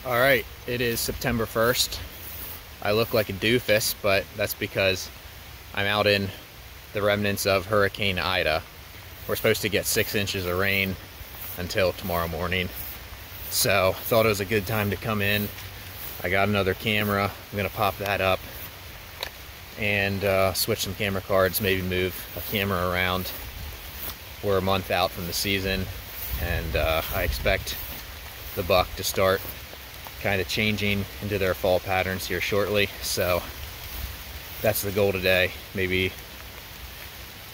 All right, it is September 1st. I look like a doofus, but that's because I'm out in the remnants of Hurricane Ida. We're supposed to get 6 inches of rain until tomorrow morning. So thought it was a good time to come in. I got another camera. I'm gonna pop that up and switch some camera cards, maybe move a camera around. We're a month out from the season, and I expect the buck to start kind of changing into their fall patterns here shortly. So that's the goal today. Maybe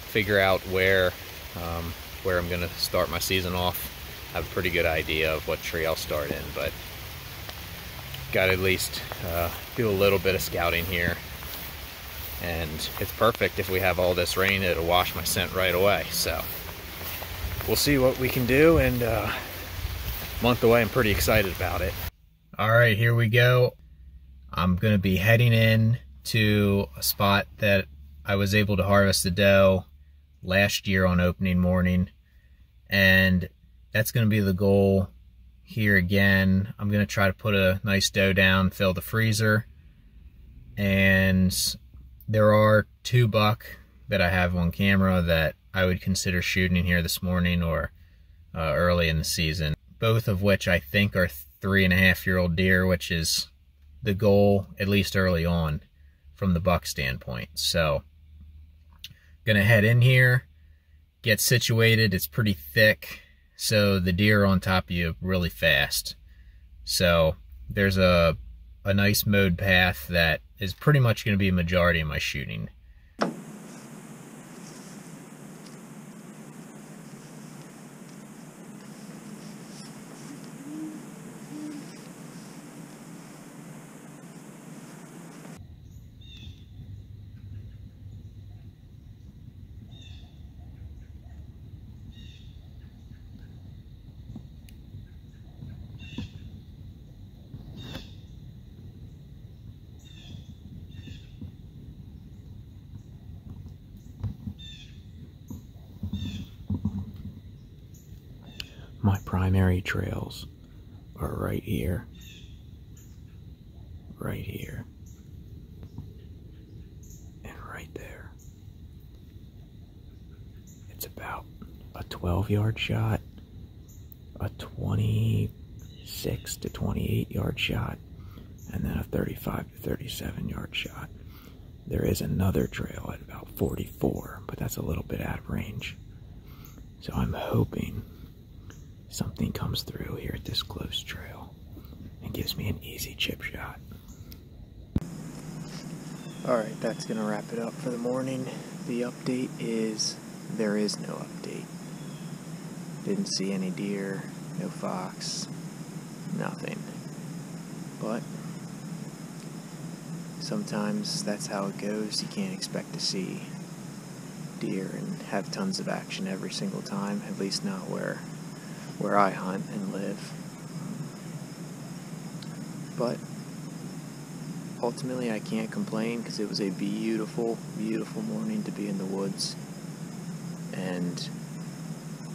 figure out where I'm going to start my season off. I have a pretty good idea of what tree I'll start in, but got to at least do a little bit of scouting here. And it's perfect if we have all this rain, it'll wash my scent right away. So we'll see what we can do, and month away, I'm pretty excited about it. All right, here we go. I'm gonna be heading in to a spot that I was able to harvest the doe last year on opening morning, and that's gonna be the goal here again. I'm gonna try to put a nice doe down, fill the freezer, and there are 2 buck that I have on camera that I would consider shooting in here this morning or early in the season, both of which I think are 3.5-year-old deer, which is the goal, at least early on, from the buck standpoint. So, gonna head in here, get situated. It's pretty thick, so the deer are on top of you really fast. So, there's a nice mowed path that is pretty much gonna be a majority of my shooting. My primary trails are right here, and right there. It's about a 12-yard shot, a 26 to 28-yard shot, and then a 35 to 37-yard shot. There is another trail at about 44, but that's a little bit out of range. So I'm hoping something comes through here at this close trail and gives me an easy chip shot. Alright, that's gonna wrap it up for the morning. The update is there is no update. Didn't see any deer, no fox, nothing. But sometimes that's how it goes. You can't expect to see deer and have tons of action every single time, at least not where I hunt and live. But ultimately I can't complain because it was a beautiful, beautiful morning to be in the woods. And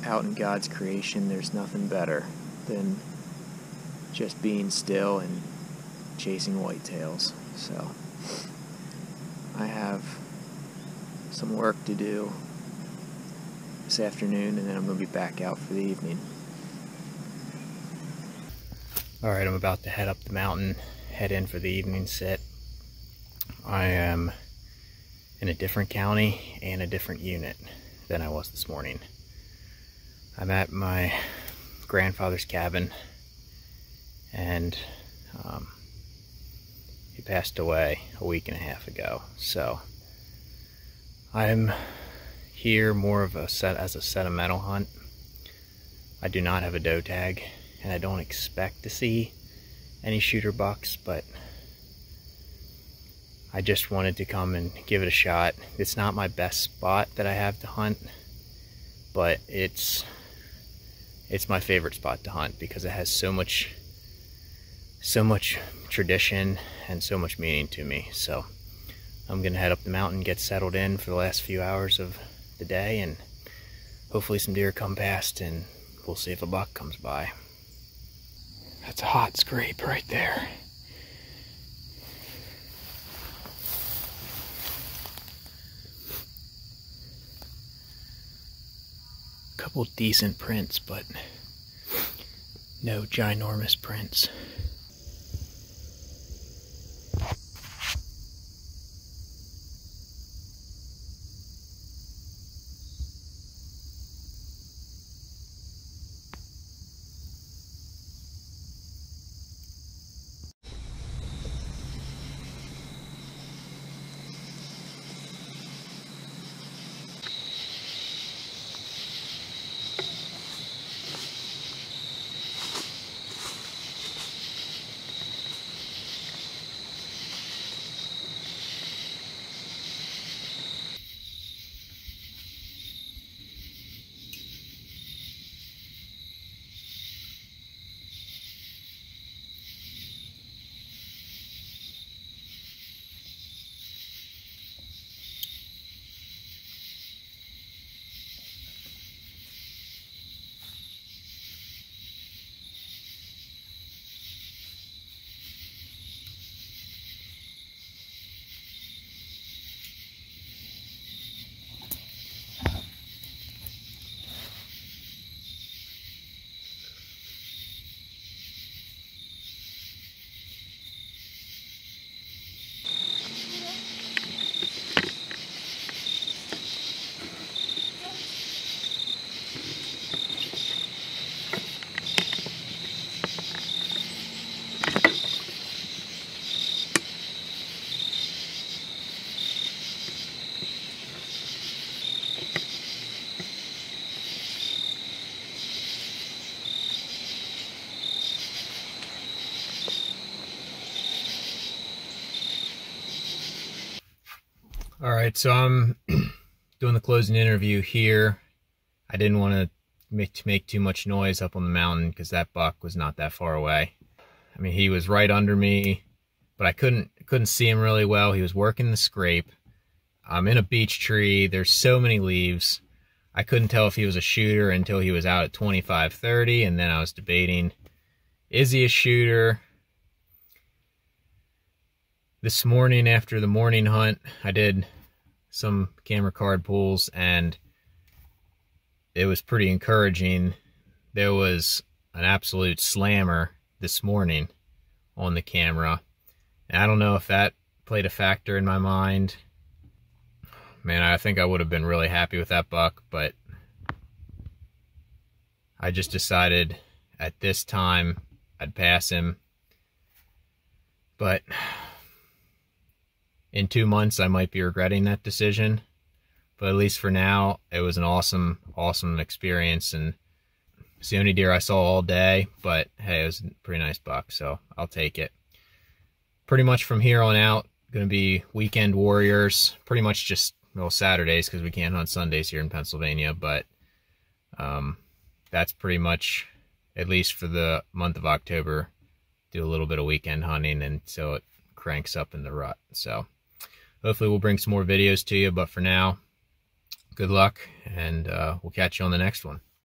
out in God's creation, there's nothing better than just being still and chasing whitetails. So I have some work to do this afternoon, and then I'm going to be back out for the evening. Alright, I'm about to head up the mountain, head in for the evening sit. I am in a different county and a different unit than I was this morning. I'm at my grandfather's cabin, and he passed away a week and a half ago. So I'm here more of as a sentimental hunt. I do not have a doe tag, and I don't expect to see any shooter bucks, but I just wanted to come and give it a shot. It's not my best spot that I have to hunt, but it's my favorite spot to hunt because it has so much tradition and so much meaning to me. So I'm gonna head up the mountain, get settled in for the last few hours of the day, and hopefully some deer come past, and we'll see if a buck comes by. That's a hot scrape right there. Couple decent prints, but no ginormous prints. All right, so I'm doing the closing interview here. I didn't want to make too much noise up on the mountain because that buck was not that far away. I mean, he was right under me, but I couldn't see him really well. He was working the scrape. I'm in a beech tree. There's so many leaves. I couldn't tell if he was a shooter until he was out at 25-30, and then I was debating, is he a shooter? This morning after the morning hunt, I did some camera card pulls, and it was pretty encouraging. There was an absolute slammer this morning on the camera, and I don't know if that played a factor in my mind. Man, I think I would have been really happy with that buck, but I just decided at this time I'd pass him. But in 2 months, I might be regretting that decision. But at least for now, it was an awesome experience. And it's the only deer I saw all day. But hey, it was a pretty nice buck, so I'll take it. Pretty much from here on out, going to be weekend warriors. Pretty much just, well, Saturdays, because we can't hunt Sundays here in Pennsylvania. But that's pretty much, at least for the month of October, do a little bit of weekend hunting until it cranks up in the rut. So hopefully we'll bring some more videos to you, but for now, good luck, and we'll catch you on the next one.